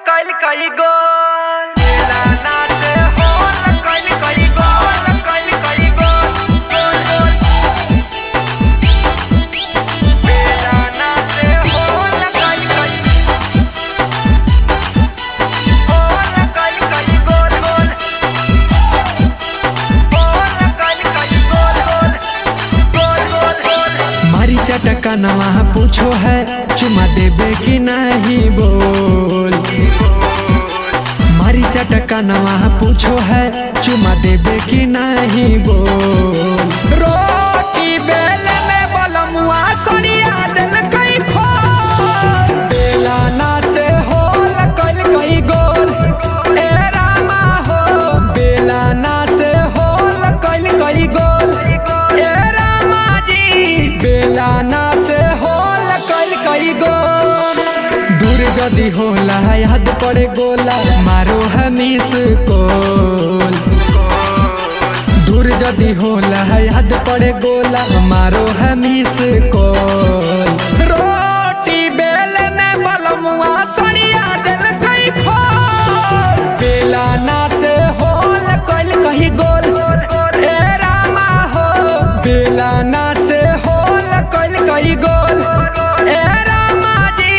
कइल कई गोल मेला नाचे होल कइल कई गोल कइल कई गोल गोल गोल मेला नाचे होल कइल कई गोल गोल होल कइल कई गोल गोल गोल गोल गोल। मारी चटका नवा पूछो है चुमा देबे कि नहीं बोल। मारी चटका नवा पूछो है चुमा देबे कि नहीं बोल। रोटी बेले में बलमुआ सरिया दिल कई खोल बेला ना से होल कइल कई गोल ए रामा हो बेला ना से होल कइल कई गोल ए रामा जी बेला ना से होल कइल कई गोल। दूर जदी होला याद पड़े गोला मारो है मिस कोल। दूर जदी होला याद पड़े गोला मारो है मिस कोल। रोटी बेले में बलमुआ सरिया दिल कई खोल बेला ना से होल कइल कई गोल ए रामा हो बेला ना से होल कइल कई गोल ए रामा जी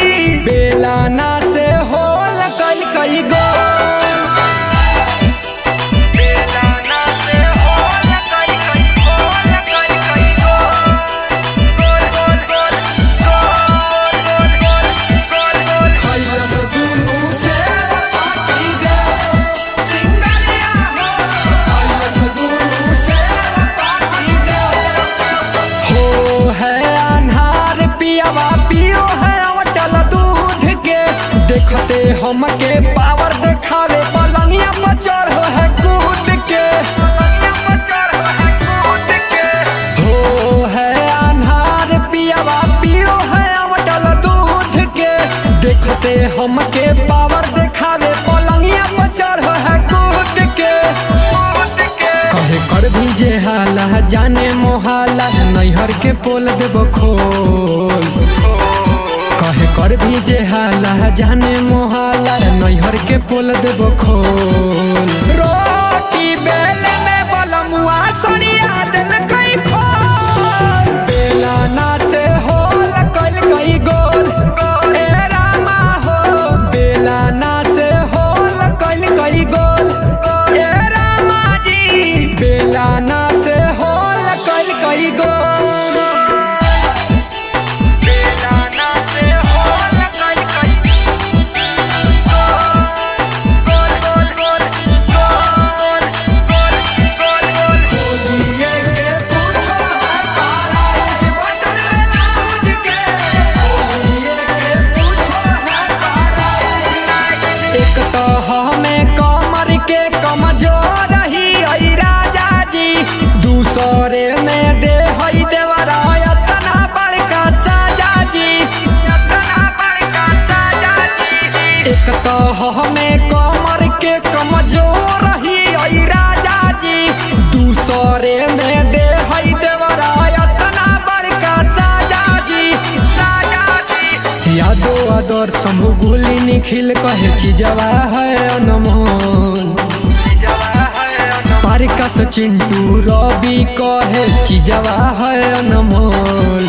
बेला ना से होल कइल कई गोल। मेला नाचे होल कइल कई गोल कइल कई गोल गोल गोल गोल गोल गोल गोल खैलस दुनु से पाटी दे चिंगरिया हो खैलस दुनु से पाटी दे हो है अन्हार पियावा पियो है अवटल दूध के देखते हमके पावर देखावे पलंगिया पर चढ़ है कूद के हो है अन्हार पियावा पियो है अवटल दूध के देखते हमके पावर देखावे पलंगिया पर चढ़ है कूद के कहे कर भी जे हाला जाने मोहाला नैहर के पोल देबो खोल। कहे कर भी जे हाला जाने मोहाला नैहर के पोल देबो खोल। रोटी बेले में बलमुआ सरिया दिल कई खोल बेला ना से होल कइल कई गोल ए रामा हो बेला ना से होल कइल कई गोल ए रामा जी बेला ना से होल कइल कई गोल। मेला नाचे होल कइल कई गोल गोल गोल गोल गोल गोल गोल खोलिए के पूछो है काराइश बटन लाउंज के खोलिए के पूछो है काराइश। एक तो हमें कमर के कमजोर ही आई राजा जी दूसरे में दे हई देवरा तना बड़का साजा जी तना बड़का साजा जी एक तो हमें कमर के कमजोर ही आई राजा जी दूसरे में दे हई देवरा तना बड़का साजा जी साजा जी यादो आदर शंभु गुली निखिल कहे चीजवा है अनमोल। पारिका से चिंटू रवि कहे चीजवा है अनमोल।